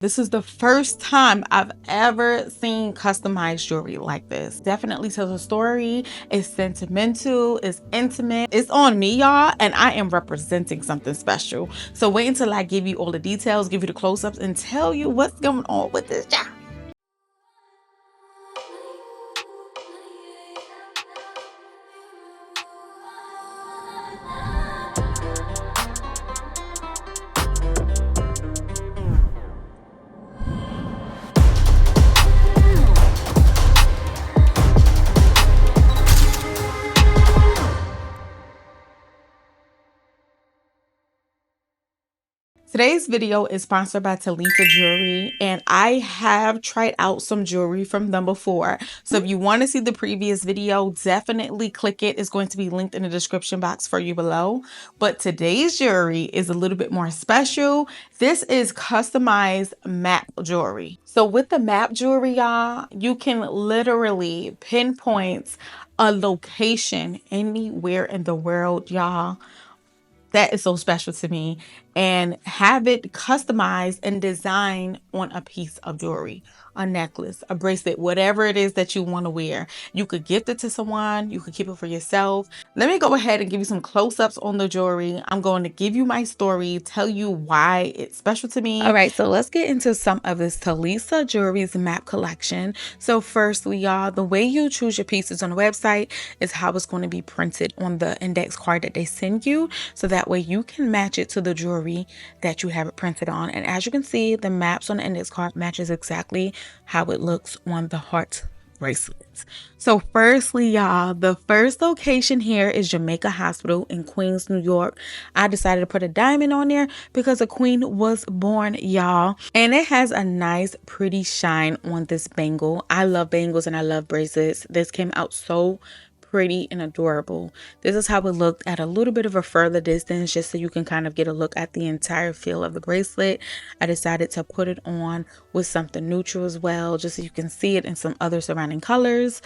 This is the first time I've ever seen customized jewelry like this. Definitely tells a story. It's sentimental, it's intimate. It's on me, y'all, and I am representing something special. So wait until I give you all the details, give you the close-ups, and tell you what's going on with this job. Today's video is sponsored by Talisa Jewelry, and I have tried out some jewelry from them before. So if you want to see the previous video, definitely click it. It's going to be linked in the description box for you below. But today's jewelry is a little bit more special. This is customized map jewelry. So with the map jewelry, y'all, you can literally pinpoint a location anywhere in the world, y'all. That is so special to me, and have it customized and designed on a piece of jewelry, a necklace, a bracelet, whatever it is that you want to wear. You could gift it to someone, you could keep it for yourself. Let me go ahead and give you some close-ups on the jewelry. I'm going to give you my story, tell you why it's special to me. All right, so let's get into some of this Talisa Jewelry's map collection. So firstly, y'all, the way you choose your pieces on the website is how it's going to be printed on the index card that they send you, so that way you can match it to the jewelry that you have it printed on. And as you can see, the maps on the index card matches exactly how it looks on the heart bracelets. So firstly, y'all, the first location here is Jamaica Hospital in Queens, New York. I decided to put a diamond on there because a queen was born, y'all. And it has a nice, pretty shine on this bangle. I love bangles and I love bracelets. This came out so pretty and adorable. This is how it looked at a little bit of a further distance, just so you can kind of get a look at the entire feel of the bracelet. I decided to put it on with something neutral as well, just so you can see it in some other surrounding colors.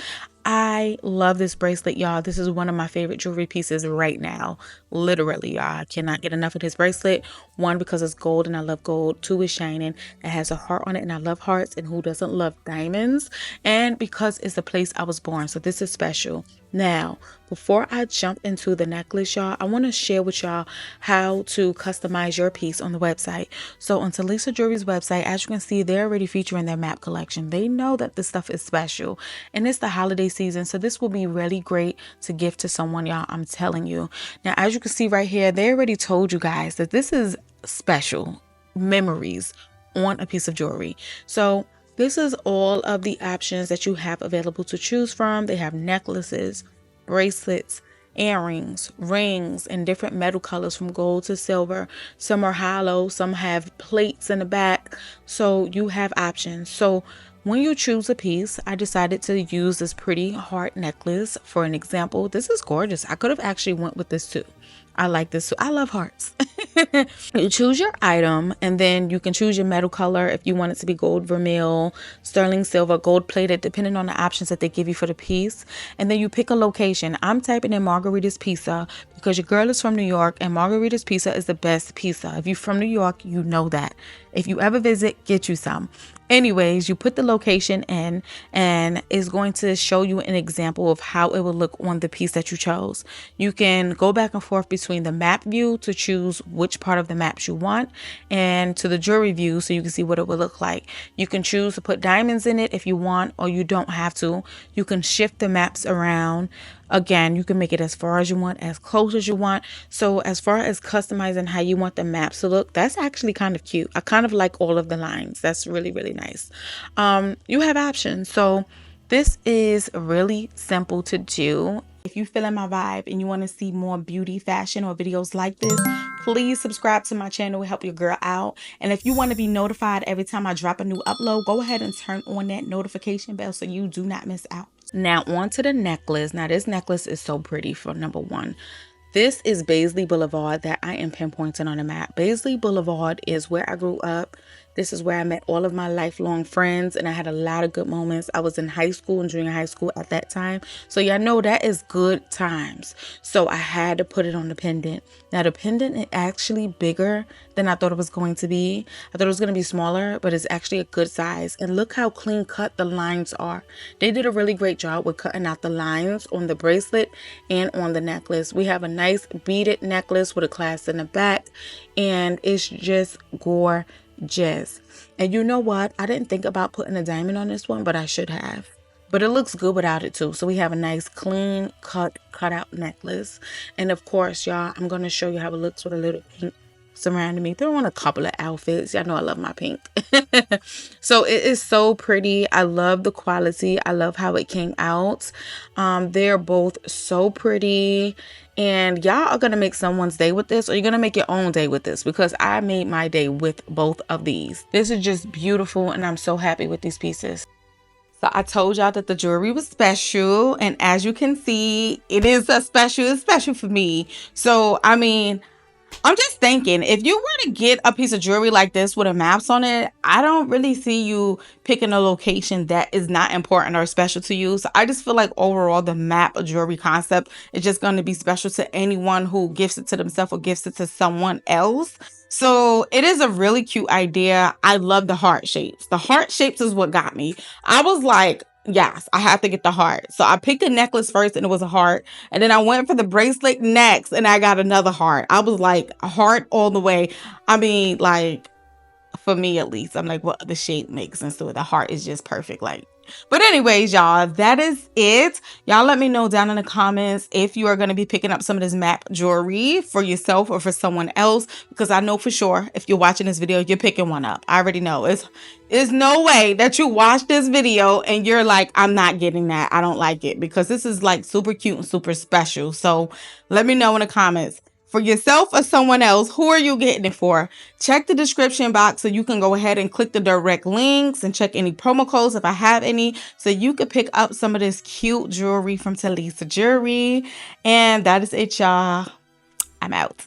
I love this bracelet, y'all. This is one of my favorite jewelry pieces right now. Literally, y'all. I cannot get enough of this bracelet. One, because it's gold and I love gold. Two, it's shining. It has a heart on it and I love hearts. And who doesn't love diamonds? And because it's the place I was born. So this is special. Now, before I jump into the necklace, y'all, I want to share with y'all how to customize your piece on the website. So on Talisa Jewelry's website, as you can see, they're already featuring their map collection. They know that this stuff is special, and it's the holiday season, so this will be really great to gift to someone, y'all. I'm telling you. Now, as you can see right here, they already told you guys that this is special memories on a piece of jewelry. So this is all of the options that you have available to choose from. They have necklaces, bracelets, earrings, rings, and different metal colors from gold to silver. Some are hollow, some have plates in the back. So you have options. So when you choose a piece, I decided to use this pretty heart necklace for an example. This is gorgeous. I could have actually went with this too. I like this too. I love hearts. You choose your item, and then you can choose your metal color if you want it to be gold vermeil, sterling silver, gold plated, depending on the options that they give you for the piece. And then you pick a location. I'm typing in Margarita's Pizza because your girl is from New York, and Margarita's Pizza is the best pizza. If you're from New York, you know that. If you ever visit, get you some. Anyways, you put the location in, and it's going to show you an example of how it will look on the piece that you chose. You can go back and forth between the map view to choose which part of the maps you want, and to the jewelry view so you can see what it will look like. You can choose to put diamonds in it if you want, or you don't have to. You can shift the maps around. Again, you can make it as far as you want, as close as you want. So as far as customizing how you want the maps to look, that's actually kind of cute. I kind of like all of the lines. That's really, really nice. You have options. So this is really simple to do. If you feel in my vibe and you want to see more beauty, fashion, or videos like this, please subscribe to my channel. Help your girl out. And if you want to be notified every time I drop a new upload, go ahead and turn on that notification bell so you do not miss out. Now on to the necklace. Now this necklace is so pretty. For number one, this is Baisley Boulevard that I am pinpointing on the map. Baisley Boulevard is where I grew up. This is where I met all of my lifelong friends, and I had a lot of good moments. I was in high school and junior high school at that time. So y'all know that is good times. So I had to put it on the pendant. Now the pendant is actually bigger than I thought it was going to be. I thought it was going to be smaller, but it's actually a good size. And look how clean cut the lines are. They did a really great job with cutting out the lines on the bracelet and on the necklace. We have a nice beaded necklace with a clasp in the back, and it's just gorgeous. And you know what? I didn't think about putting a diamond on this one, but I should have. But it looks good without it too. So we have a nice clean cut out necklace. And of course, y'all, I'm going to show you how it looks with a little pink surrounding me. Throw on a couple of outfits. Y'all know I love my pink. So it is so pretty. I love the quality. I love how it came out. They're both so pretty. And y'all are going to make someone's day with this, or you're going to make your own day with this, because I made my day with both of these. This is just beautiful, and I'm so happy with these pieces. So I told y'all that the jewelry was special, and as you can see, it is it's special for me. So, I mean, I'm just thinking, if you were to get a piece of jewelry like this with a maps on it, I don't really see you picking a location that is not important or special to you. So I just feel like overall the map of jewelry concept is just going to be special to anyone who gifts it to themselves or gifts it to someone else. So it is a really cute idea. I love the heart shapes. The heart shapes is what got me. I was like, yes, I have to get the heart. So I picked the necklace first and it was a heart. And then I went for the bracelet next and I got another heart. I was like, a heart all the way. I mean, like, for me at least, I'm like, what the shape makes sense to it. The heart is just perfect. Like, but anyways, y'all, that is it. Y'all let me know down in the comments if you are going to be picking up some of this map jewelry for yourself or for someone else, because I know for sure if you're watching this video, you're picking one up. I already know. There's no way that you watch this video and you're like, I'm not getting that. I don't like it, because this is like super cute and super special. So let me know in the comments. For yourself or someone else, who are you getting it for? Check the description box so you can go ahead and click the direct links and check any promo codes if I have any, so you could pick up some of this cute jewelry from Talisa Jewelry. And that is it, y'all. I'm out.